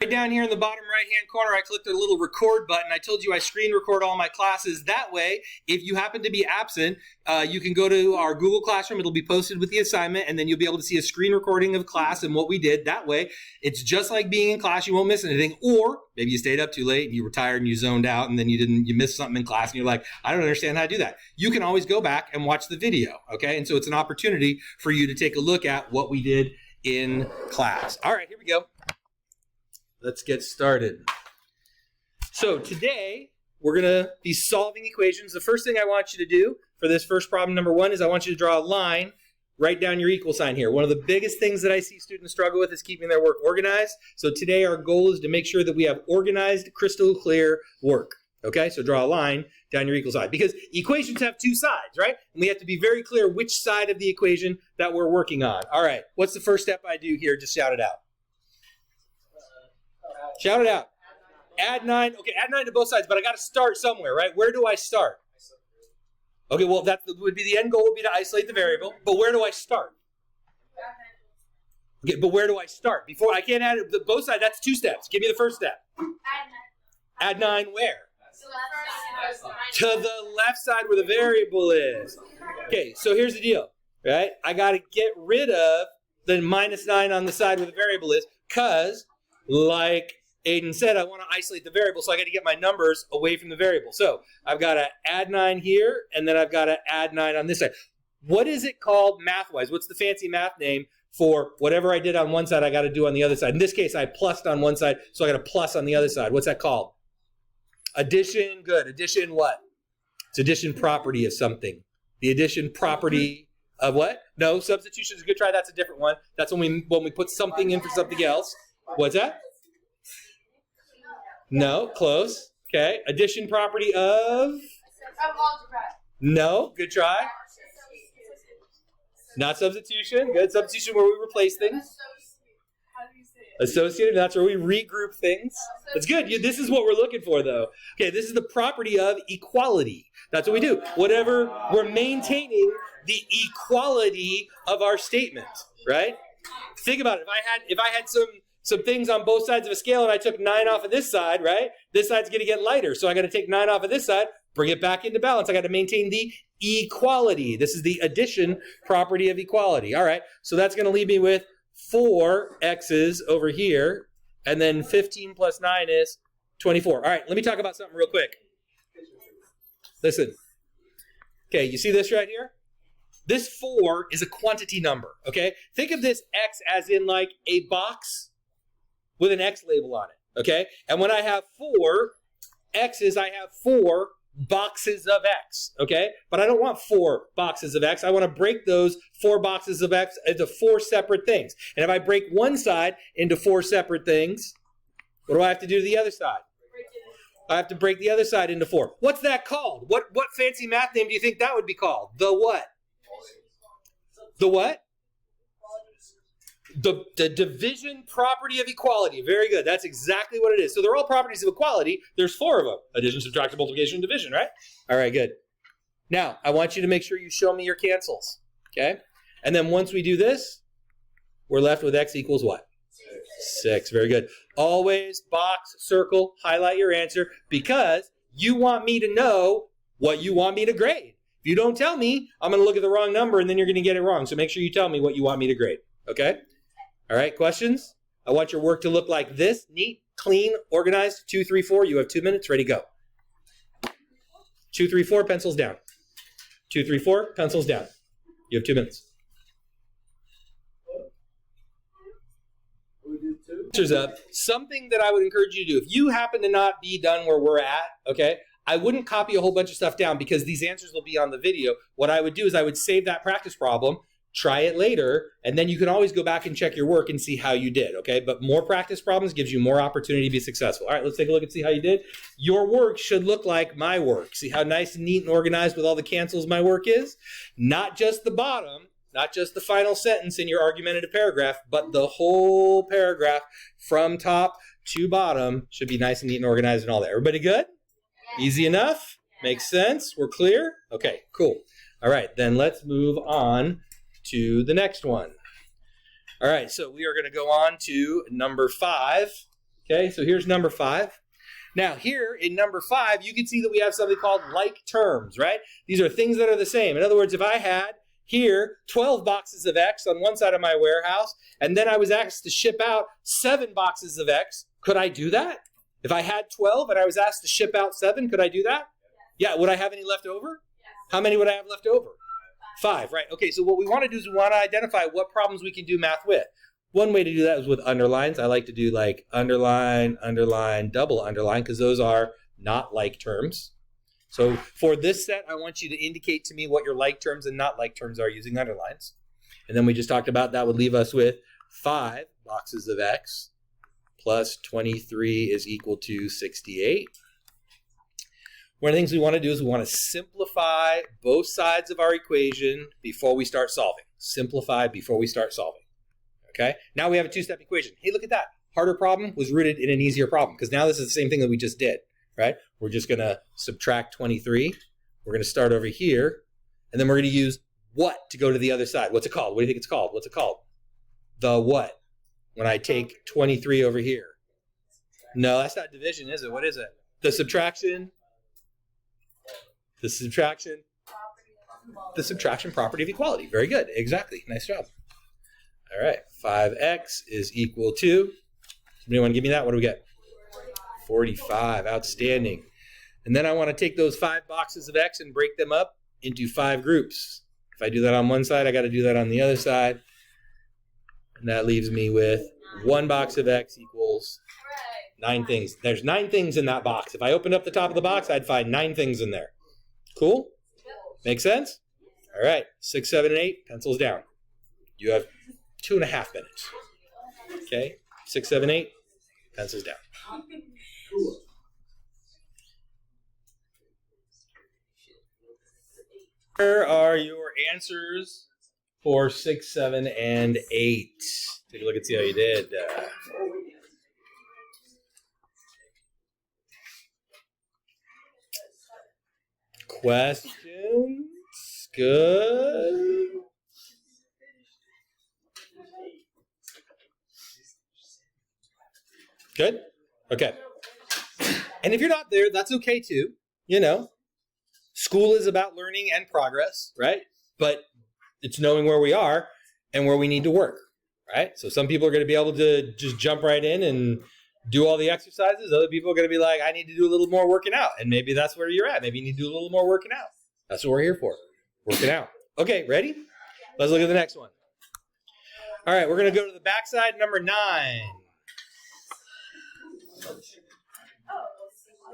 Right down here in the bottom right-hand corner, I clicked the little record button. I told you I screen record all my classes. That way, if you happen to be absent, you can go to our Google Classroom. It'll be posted with the assignment, and then you'll be able to see a screen recording of class and what we did. That way, it's just like being in class. You won't miss anything. Or maybe you stayed up too late and you were tired and you zoned out, and then you missed something in class, and you're like, I don't understand how to do that. You can always go back and watch the video, okay? And so it's an opportunity for you to take a look at what we did in class. All right, here we go. Let's get started. So today, we're going to be solving equations. The first thing I want you to do for this first problem, number 1, is I want you to draw a line, write down your equal sign here. One of the biggest things that I see students struggle with is keeping their work organized. So today our goal is to make sure that we have organized, crystal clear work. Okay, so draw a line down your equal side. Because equations have two sides, right? And we have to be very clear which side of the equation that we're working on. All right, what's the first step I do here? Just shout it out. Shout it out. Add 9. Okay, add 9 to both sides, but I got to start somewhere, right? Where do I start? Okay, well, that would be the end goal would be to isolate the variable, but where do I start? Okay, but where do I start? Before I can't add both sides, that's 2 steps. Give me the first step. Add 9 where? To the left side where the variable is. Okay, so here's the deal, right? I got to get rid of the -9 on the side where the variable is, because like Aiden said, I want to isolate the variable, so I got to get my numbers away from the variable. So I've got to add 9 here, and then I've got to add 9 on this side. What is it called math-wise? What's the fancy math name for whatever I did on one side, I got to do on the other side? In this case, I plussed on one side, so I got a plus on the other side. What's that called? Addition. Good. Addition what? It's addition property of something. The addition property of what? No, substitution is a good try. That's a different one. That's when we put something in for something else. What's that? No, close. Okay, addition property of? No, good try. Not substitution. Good. Substitution where we replace things. Associative, that's where we regroup things. That's good. This is what we're looking for, though. Okay, this is the property of equality. That's what we do. Whatever, we're maintaining the equality of our statement, right? Think about it. If I had some things on both sides of a scale and I took 9 off of this side, right? This side's going to get lighter. So I got to take 9 off of this side, bring it back into balance. I got to maintain the equality. This is the addition property of equality. All right. So that's going to leave me with 4 x's over here. And then 15 plus 9 is 24. All right. Let me talk about something real quick. Listen. Okay. You see this right here? This 4 is a quantity number. Okay. Think of this x as in like a box with an X label on it, okay? And when I have 4 X's, I have 4 boxes of X, okay? But I don't want 4 boxes of X. I want to break those 4 boxes of X into 4 separate things. And if I break one side into 4 separate things, what do I have to do to the other side? I have to break the other side into 4. What's that called? What fancy math name do you think that would be called? The what? The what? The division property of equality. Very good. That's exactly what it is. So they're all properties of equality. There's 4 of them. Addition, subtraction, multiplication, and division, right? All right, good. Now, I want you to make sure you show me your cancels, okay? And then once we do this, we're left with x equals what? 6. Very good. Always box, circle, highlight your answer, because you want me to know what you want me to grade. If you don't tell me, I'm going to look at the wrong number, and then you're going to get it wrong. So make sure you tell me what you want me to grade, okay? All right, questions? I want your work to look like this. Neat, clean, organized. 2, 3, 4. You have 2 minutes. Ready, go. 2, 3, 4, pencils down. 2, 3, 4, pencils down. You have 2 minutes. Answers up. Something that I would encourage you to do. If you happen to not be done where we're at, okay, I wouldn't copy a whole bunch of stuff down because these answers will be on the video. What I would do is I would save that practice problem, try it later, and then you can always go back and check your work and see how you did, okay? But more practice problems gives you more opportunity to be successful. All right, let's take a look and see how you did. Your work should look like my work. See how nice and neat and organized with all the cancels my work is? Not just the bottom, not just the final sentence in your argumentative paragraph, but the whole paragraph from top to bottom should be nice and neat and organized and all that. Everybody good? Easy enough? Makes sense? We're clear? Okay, cool. All right, then let's move on to the next one. All right, so we are going to go on to number 5. Okay, so here's number 5. Now here in number 5, you can see that we have something called like terms, right? These are things that are the same. In other words, if I had here 12 boxes of X on one side of my warehouse, and then I was asked to ship out 7 boxes of X, could I do that? If I had 12 and I was asked to ship out 7, could I do that? Yeah, would I have any left over? How many would I have left over? 5, right? Okay, so what we want to do is we want to identify what problems we can do math with. One way to do that is with underlines. I like to do like underline, underline, double underline, because those are not like terms. So for this set, I want you to indicate to me what your like terms and not like terms are using underlines. And then we just talked about that would leave us with 5 boxes of X plus 23 is equal to 68. One of the things we want to do is we want to simplify both sides of our equation before we start solving. Simplify before we start solving. Okay? Now we have a 2-step equation. Hey, look at that. Harder problem was rooted in an easier problem, because now this is the same thing that we just did, right? We're just going to subtract 23. We're going to start over here, and then we're going to use what to go to the other side. What's it called? What do you think it's called? What's it called? The what? When I take 23 over here. No, that's not division, is it? What is it? The subtraction. The subtraction property of equality. Very good. Exactly. Nice job. All right. 5x is equal to, somebody want to give me that? What do we get? 45. Outstanding. And then I want to take those 5 boxes of x and break them up into 5 groups. If I do that on one side, I got to do that on the other side. And that leaves me with 1 box of x equals 9 things. There's 9 things in that box. If I opened up the top of the box, I'd find 9 things in there. Cool? Make sense? All right. 6, 7, and 8, pencils down. You have 2.5 minutes. Okay? 6, 7, 8, pencils down. Here are your answers for 6, 7, and 8. Take a look and see how you did. Questions? Good. Good? Okay. And if you're not there, that's okay too. You know, school is about learning and progress, right? But it's knowing where we are and where we need to work, right? So some people are going to be able to just jump right in and do all the exercises. Other people are going to be like, I need to do a little more working out. And maybe that's where you're at. Maybe you need to do a little more working out. That's what we're here for. Working out. Okay, ready? Let's look at the next one. All right, we're going to go to the backside, number 9.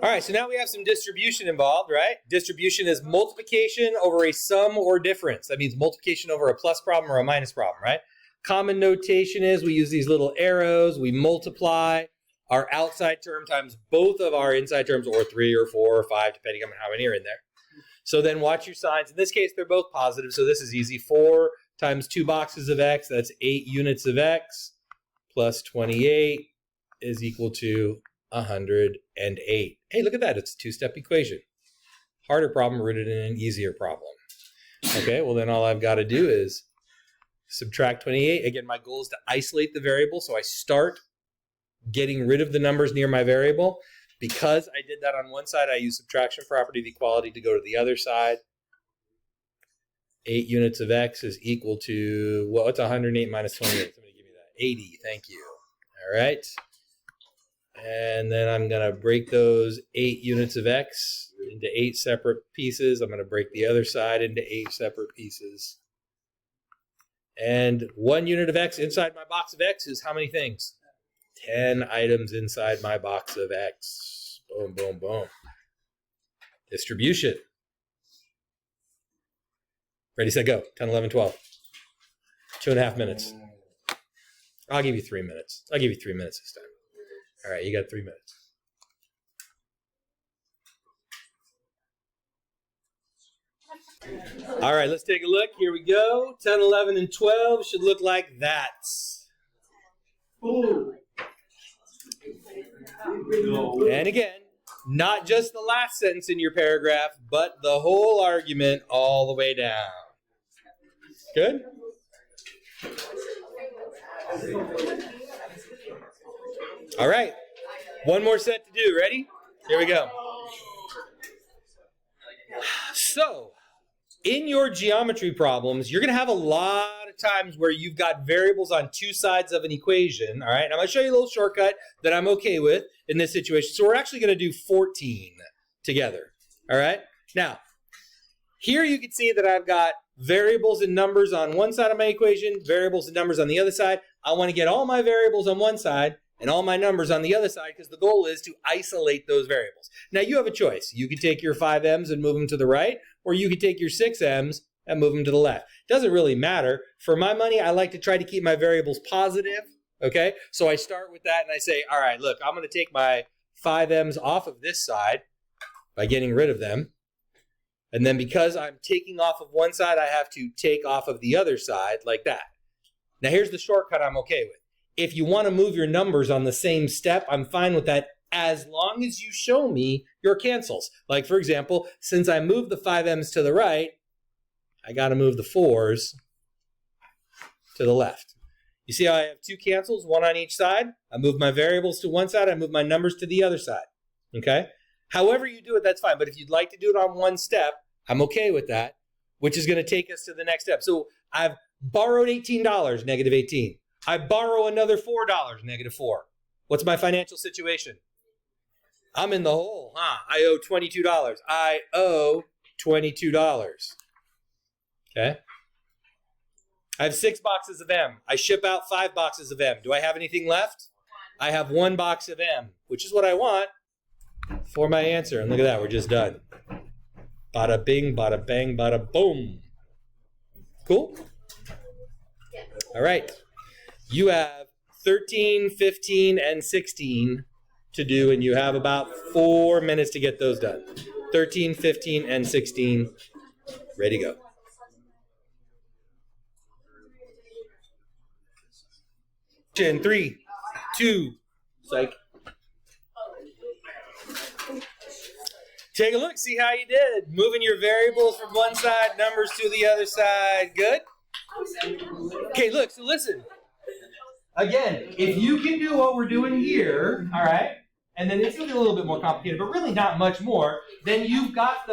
All right, so now we have some distribution involved, right? Distribution is multiplication over a sum or difference. That means multiplication over a plus problem or a minus problem, right? Common notation is we use these little arrows. We multiply our outside term times both of our inside terms, or 3 or 4 or 5, depending on how many are in there. So then watch your signs. In this case, they're both positive, so this is easy. 4 times 2 boxes of x, that's 8 units of x, plus 28 is equal to 108. Hey, look at that. It's a 2-step equation. Harder problem rooted in an easier problem. Okay, well then all I've got to do is subtract 28. Again, my goal is to isolate the variable, so I start getting rid of the numbers near my variable. Because I did that on one side, I use subtraction property of equality to go to the other side. 8 units of x is equal to, well, what's 108 minus 28? Somebody give me that. 80, thank you. All right. And then I'm going to break those 8 units of x into 8 separate pieces. I'm going to break the other side into 8 separate pieces. And 1 unit of x inside my box of x is how many things? 10 items inside my box of x. Boom, boom, boom. Distribution. Ready, set, go. 10, 11, 12. 2.5 minutes. I'll give you 3 minutes. I'll give you 3 minutes this time. All right, you got 3 minutes. All right, let's take a look. Here we go. 10, 11, and 12 should look like that. Ooh. And again, not just the last sentence in your paragraph, but the whole argument all the way down. Good? All right. One more set to do. Ready? Here we go. So, in your geometry problems, you're going to have a lot of times where you've got variables on two sides of an equation, all right? And I'm going to show you a little shortcut that I'm okay with in this situation. So we're actually going to do 14 together, all right? Now, here you can see that I've got variables and numbers on one side of my equation, variables and numbers on the other side. I want to get all my variables on one side and all my numbers on the other side because the goal is to isolate those variables. Now, you have a choice. You can take your 5m's and move them to the right, or you can take your 6m's and move them to the left. It doesn't really matter. For my money, I like to try to keep my variables positive, okay? So I start with that and I say, all right, look, I'm going to take my 5m's off of this side by getting rid of them. And then because I'm taking off of one side, I have to take off of the other side like that. Now, here's the shortcut I'm okay with. If you want to move your numbers on the same step, I'm fine with that as long as you show me your cancels. Like, for example, since I moved the 5m's to the right, I got to move the 4's to the left. You see how I have two cancels, one on each side? I move my variables to one side, I move my numbers to the other side, okay? However you do it, that's fine. But if you'd like to do it on one step, I'm okay with that, which is going to take us to the next step. So I've borrowed $18, negative 18. I borrow another $4, negative 4. What's my financial situation? I'm in the hole, huh? I owe $22. I owe $22. Okay? I have 6 boxes of M. I ship out 5 boxes of M. Do I have anything left? I have 1 box of M, which is what I want for my answer. And look at that, we're just done. Bada bing, bada bang, bada boom. Cool? All right. You have 13, 15, and 16 to do, and you have about 4 minutes to get those done. 13, 15, and 16. Ready to go. In 3, 2, psych. Take a look, see how you did. Moving your variables from one side, numbers to the other side. Good? Okay, look, so listen. Again, if you can do what we're doing here, all right, and then it's going to be a little bit more complicated, but really not much more, then you've got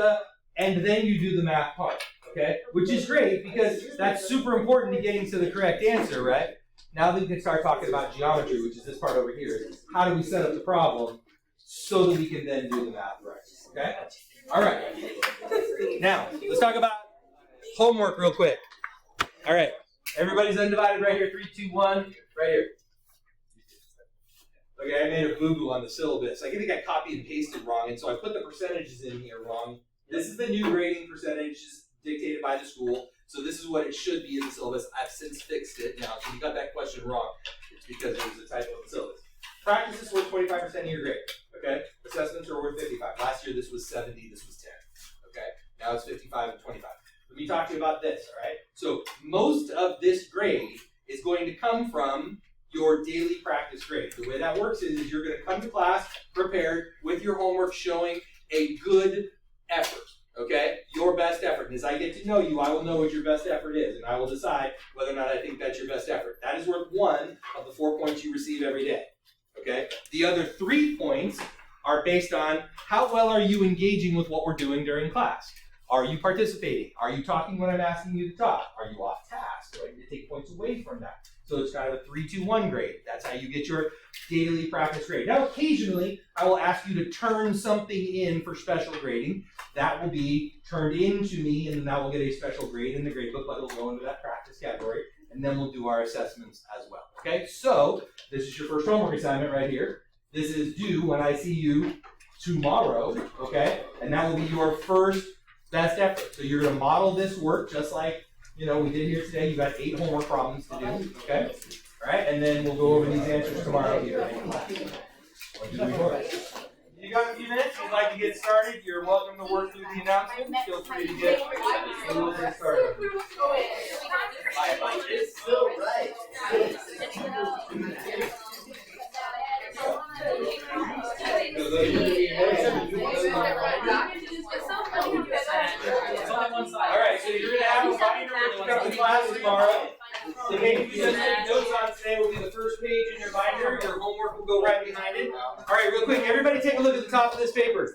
and then you do the math part, okay? Which is great because that's super important to getting to the correct answer, right? Now we can start talking about geometry, which is this part over here. How do we set up the problem so that we can then do the math right? Okay? All right. Now, let's talk about homework real quick. All right. Everybody's undivided right here. 3, 2, 1. Right here. Okay, I made a boo-boo on the syllabus. I think I copied and pasted wrong, and so I put the percentages in here wrong. This is the new grading percentages dictated by the school. So this is what it should be in the syllabus. I've since fixed it now. So you got that question wrong. It's because there was a typo in the syllabus. Practice is worth 25% of your grade. Okay? Assessments are worth 55. Last year this was 70, this was 10. Okay? Now it's 55 and 25. Let me talk to you about this, all right? So most of this grade is going to come from your daily practice grade. The way that works is you're going to come to class prepared with your homework showing a good effort. Okay? Your best effort. And as I get to know you, I will know what your best effort is, and I will decide whether or not I think that's your best effort. That is worth 1 of the 4 points you receive every day. Okay? The other 3 points are based on how well are you engaging with what we're doing during class. Are you participating? Are you talking when I'm asking you to talk? Are you off task? Do I need to take points away from that? So it's kind of a 3-2-1 grade. That's how you get your daily practice grade. Now, occasionally, I will ask you to turn something in for special grading. That will be turned in to me, and then that will get a special grade in the grade book, but it'll go into that practice category, and then we'll do our assessments as well. Okay, so this is your first homework assignment right here. This is due when I see you tomorrow, okay? And that will be your first best effort. So you're going to model this work just like we did here today. You got 8 homework problems to do, okay? All right, and then we'll go over these answers tomorrow here. 1, 2, 3, 4. You got a few minutes? You'd like to get started? You're welcome to work through the announcements. Feel free to get a little bit started. It's so right. All right, so you're going to have a binder when you come to class tomorrow. The page you just took notes on today will be the first page in your binder. Your homework will go right behind it. All right. real quick, everybody take a look at the top of this paper.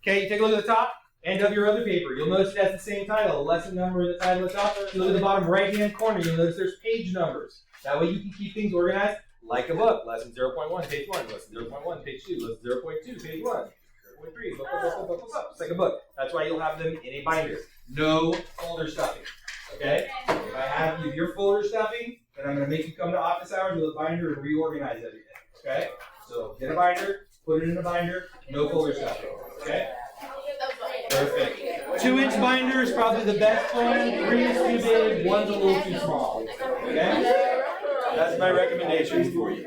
Okay, you take a look at the top and of your other paper. You'll notice it has the same title, lesson number and the title at the top. If you look at the bottom right-hand corner, you'll notice there's page numbers. That way you can keep things organized like a book. Lesson 0.1, page 1. Lesson 0.1, page 2. Lesson 0.2, page 1. 0.3, just like a book. That's why you'll have them in a binder. No folder stuffing. Okay? If you're folder stuffing, then I'm going to make you come to office hours with a binder and reorganize everything. Okay? So get a binder, put it in a binder, no folder stuffing. Okay? Perfect. 2-inch binder is probably the best one. 3 is too big, 1's a little too small. Okay? That's my recommendations for you.